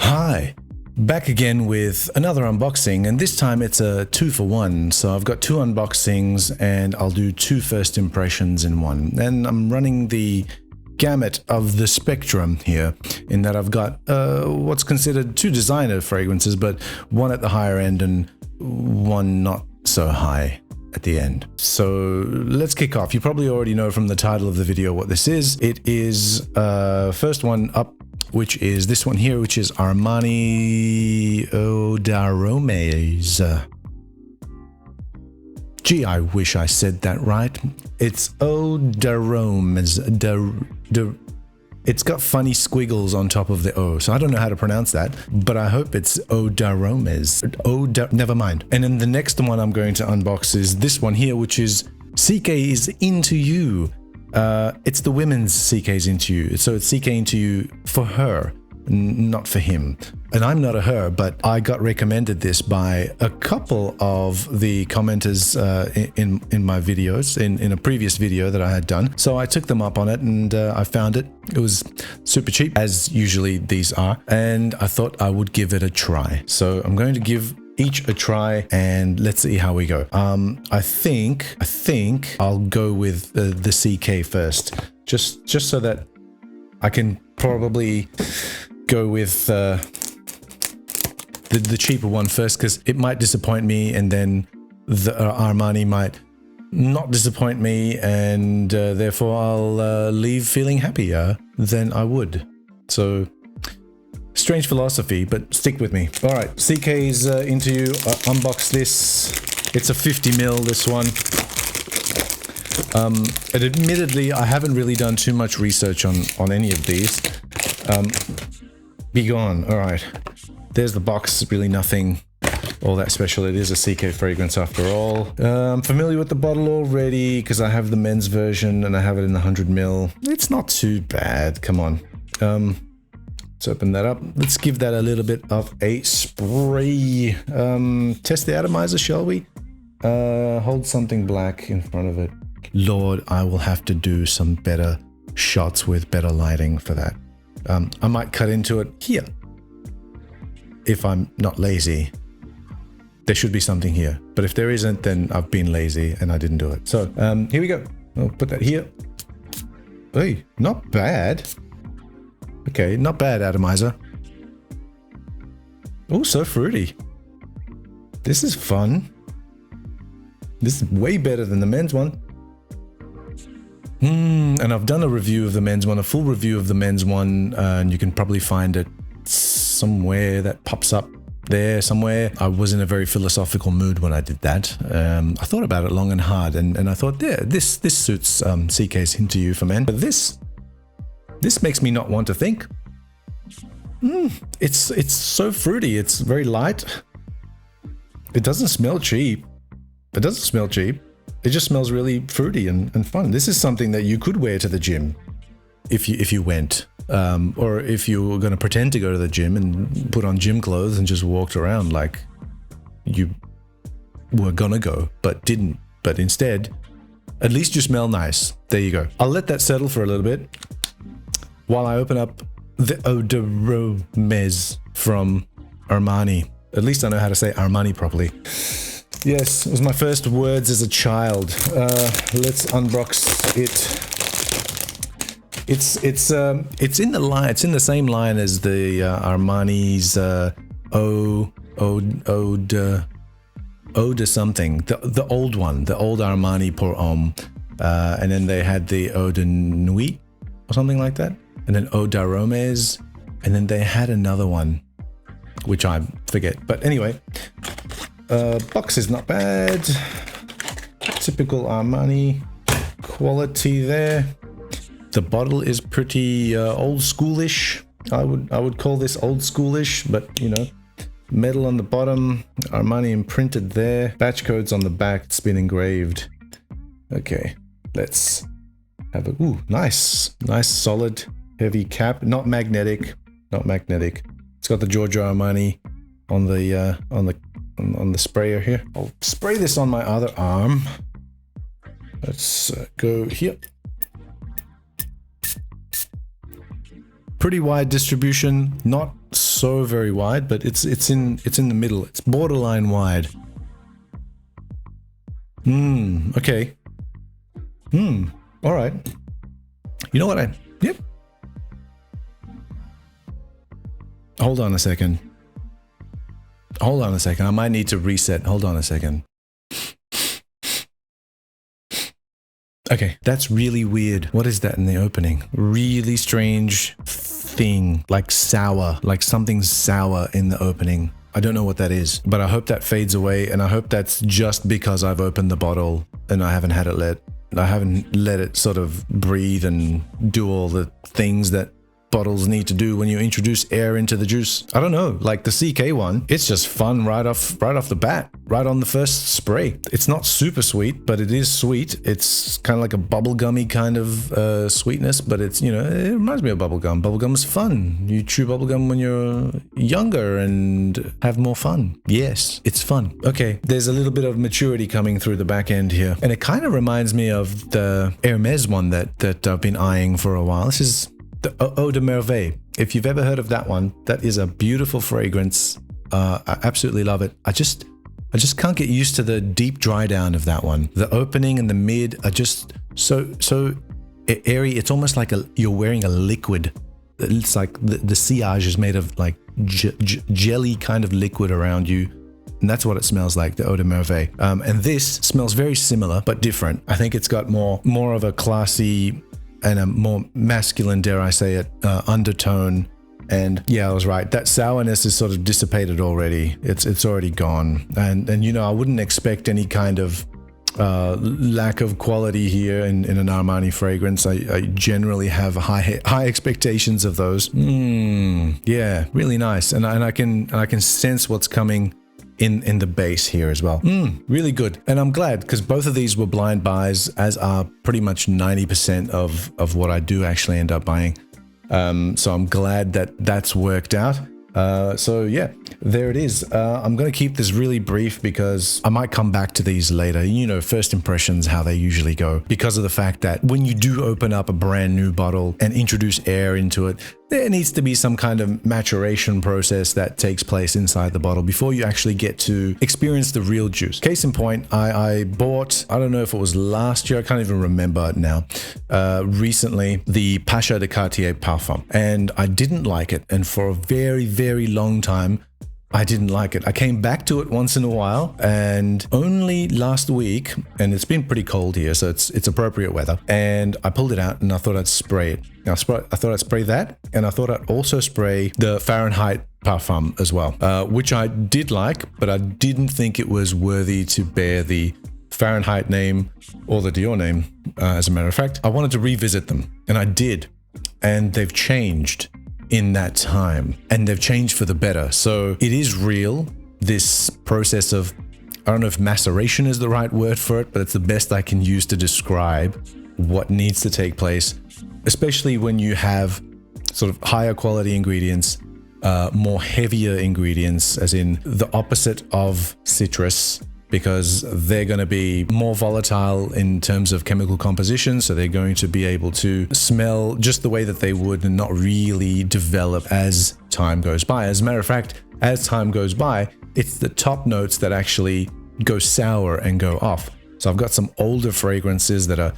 Hi, back again with another unboxing, and this time it's a 2-for-1. So I've got 2 unboxings and I'll do 2 first impressions in one. And I'm running the gamut of the spectrum here, in that I've got what's considered 2 designer fragrances, but one at the higher end and one not so high at the end. So let's kick off. You probably already know from the title of the video what this is. It is first one up, which is this one here, which is Armani Odaromes. Gee, I wish I said that right. It's Odaromes. It's got funny squiggles on top of the O, so I don't know how to pronounce that, but I hope it's Odaromes. Never mind. And then the next one I'm going to unbox is this one here, which is CK IN2U. It's the women's CK IN2U. So it's CK IN2U for her, not for him. And I'm not a her, but I got recommended this by a couple of the commenters in my videos, in a previous video that I had done. So I took them up on it and I found it. It was super cheap, as usually these are, and I thought I would give it a try. So I'm going to give each a try and let's see how we go. I think I'll go with the CK first, just so that I can probably go with the cheaper one first, because it might disappoint me, and then the Armani might not disappoint me, and therefore I'll leave feeling happier than I would. So strange philosophy, but stick with me. All right, CK's IN2U. Unbox this. It's a 50ml, this one. And admittedly, I haven't really done too much research on any of these. Be gone. All right. There's the box. Really nothing all that special. It is a CK fragrance after all. I'm familiar with the bottle already because I have the men's version and I have it in the 100ml. It's not too bad. Come on. Let's open that up. Let's give that a little bit of a spray. Test the atomizer, shall we? Hold something black in front of it. Lord, I will have to do some better shots with better lighting for that. I might cut into it here. If I'm not lazy. There should be something here. But if there isn't, then I've been lazy and I didn't do it. So here we go. I'll put that here. Hey, not bad. Okay, not bad, atomizer. Oh, so fruity. This is fun. This is way better than the men's one. And I've done a review of the men's one, a full review of the men's one, and you can probably find it somewhere that pops up there somewhere. I was in a very philosophical mood when I did that. I thought about it long and hard, and I thought, yeah, this suits CK's IN2U for men. But this makes me not want to think. It's so fruity. It's very light. It doesn't smell cheap. It doesn't smell cheap. It just smells really fruity and fun. This is something that you could wear to the gym if you went, or if you were going to pretend to go to the gym and put on gym clothes and just walked around like you were gonna go but didn't. But instead, at least you smell nice. There you go. I'll let that settle for a little bit while I open up the Odaromes from Armani. At least I know how to say Armani properly. Yes, it was my first words as a child. Let's unbox it. It's in the line. It's in the same line as the Armani's Ode something. The old one, the old Armani pour homme, and then they had the Eau de Nuit or something like that, and then Odaromes, and then they had another one, which I forget. But anyway. Box is not bad. Typical Armani quality there. The bottle is pretty old schoolish. I would call this old schoolish, but you know, metal on the bottom, Armani imprinted there. Batch codes on the back. It's been engraved. Okay, let's have a nice solid heavy cap. Not magnetic. It's got the Giorgio Armani on the sprayer here. I'll spray this on my other arm. Let's go here. Pretty wide distribution, not so very wide, but it's in the middle. It's borderline wide. Okay. All right. You know what yep. Hold on a second. I might need to reset. Hold on a second. Okay, that's really weird. What is that in the opening? Really strange thing, like sour, like something sour in the opening. I don't know what that is, but I hope that fades away, and I hope that's just because I've opened the bottle and I haven't let it sort of breathe and do all the things that bottles need to do when you introduce air into the juice. I don't know, like the CK one, it's just fun right off the bat, right on the first spray. It's not super sweet, but it is sweet. It's kind of like a bubblegummy kind of sweetness, but it's, you know, it reminds me of bubblegum. Bubblegum is fun. You chew bubblegum when you're younger and have more fun. Yes, it's fun. Okay, there's a little bit of maturity coming through the back end here, and it kind of reminds me of the Hermes one that I've been eyeing for a while. This is the Eau de Merveille. If you've ever heard of that one, that is a beautiful fragrance. I absolutely love it. I just can't get used to the deep dry down of that one. The opening and the mid are just so airy. It's almost like you're wearing a liquid. It's like the sillage is made of like jelly kind of liquid around you. And that's what it smells like, the Eau de Merveille. And this smells very similar, but different. I think it's got more of a classy and a more masculine, dare I say it, undertone. And yeah, I was right. That sourness is sort of dissipated already. It's already gone. And you know, I wouldn't expect any kind of lack of quality here in an Armani fragrance. I generally have high expectations of those. Yeah, really nice. And I can sense what's coming in the base here as well. Really good. And I'm glad, because both of these were blind buys, as are pretty much 90% of what I do actually end up buying. So I'm glad that that's worked out. So yeah, there it is. I'm going to keep this really brief because I might come back to these later. You know, first impressions, how they usually go, because of the fact that when you do open up a brand new bottle and introduce air into it, there needs to be some kind of maturation process that takes place inside the bottle before you actually get to experience the real juice. Case in point, I bought, I don't know if it was last year, I can't even remember now, recently, the Pacha de Cartier Parfum. And I didn't like it. And for a very, very long time, I didn't like it. I came back to it once in a while, and only last week, and it's been pretty cold here, so it's appropriate weather, and I pulled it out and I thought I'd spray it. I thought I'd spray that, and I thought I'd also spray the Fahrenheit Parfum as well, which I did like, but I didn't think it was worthy to bear the Fahrenheit name or the Dior name. As a matter of fact, I wanted to revisit them, and I did, and they've changed in that time, and they've changed for the better. So it is real, this process of, I don't know if maceration is the right word for it, but it's the best I can use to describe what needs to take place, especially when you have sort of higher quality ingredients, more heavier ingredients, as in the opposite of citrus, because they're going to be more volatile in terms of chemical composition. So they're going to be able to smell just the way that they would and not really develop as time goes by. As a matter of fact, as time goes by, it's the top notes that actually go sour and go off. So I've got some older fragrances that are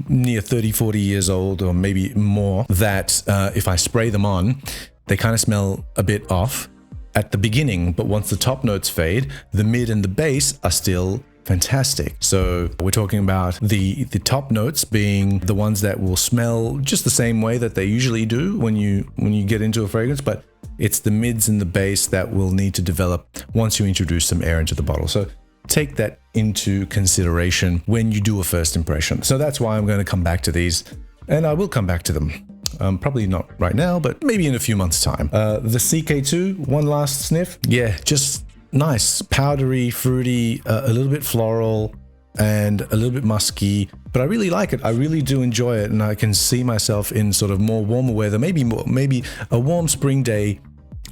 near 30, 40 years old, or maybe more, that if I spray them on, they kind of smell a bit off at the beginning, but once the top notes fade, the mid and the base are still fantastic. So we're talking about the top notes being the ones that will smell just the same way that they usually do when you get into a fragrance, but it's the mids and the base that will need to develop once you introduce some air into the bottle. So take that into consideration when you do a first impression. So that's why I'm going to come back to these, and I will come back to them. Probably not right now, but maybe in a few months' time. The CK2, one last sniff. Yeah, just nice, powdery, fruity, a little bit floral, and a little bit musky. But I really like it. I really do enjoy it, and I can see myself in sort of more warmer weather, maybe a warm spring day,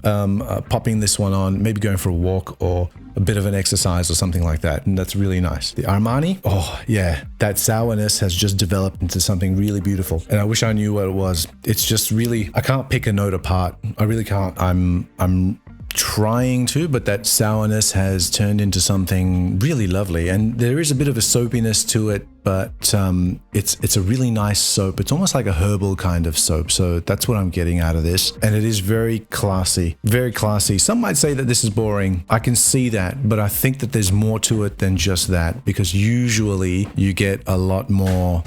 popping this one on, maybe going for a walk or a bit of an exercise or something like that. And that's really nice. The Armani, oh yeah, that sourness has just developed into something really beautiful. And I wish I knew what it was. It's just really, I can't pick a note apart. I really can't. I'm trying to, but that sourness has turned into something really lovely. And there is a bit of a soapiness to it, but it's a really nice soap. It's almost like a herbal kind of soap. So that's what I'm getting out of this. And it is very classy, very classy. Some might say that this is boring. I can see that, but I think that there's more to it than just that, because usually you get a lot more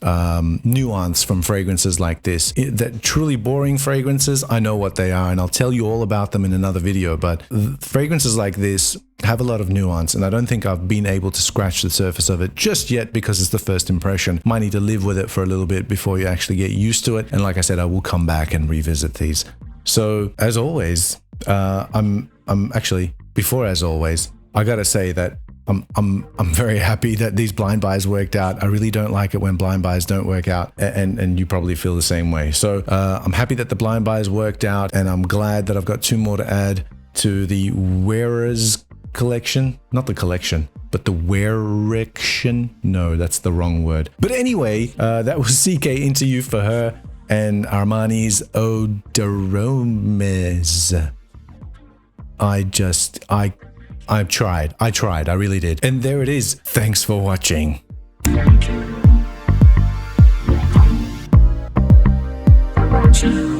nuance from fragrances like this. That truly boring fragrances, I know what they are, and I'll tell you all about them in another video, but fragrances like this have a lot of nuance, and I don't think I've been able to scratch the surface of it just yet, because it's the first impression. Might need to live with it for a little bit before you actually get used to it. And like I said, I will come back and revisit these. So as always, I'm actually, before as always, I gotta say that I'm very happy that these blind buys worked out. I really don't like it when blind buys don't work out, and you probably feel the same way. So I'm happy that the blind buys worked out, and I'm glad that I've got 2 more to add to the wearers collection. Not the collection, but the wearection. No, that's the wrong word. But anyway, that was CK IN2U for her and Armani's Eau d'Aromes. I tried, I really did. And there it is. Thanks for watching. Watching.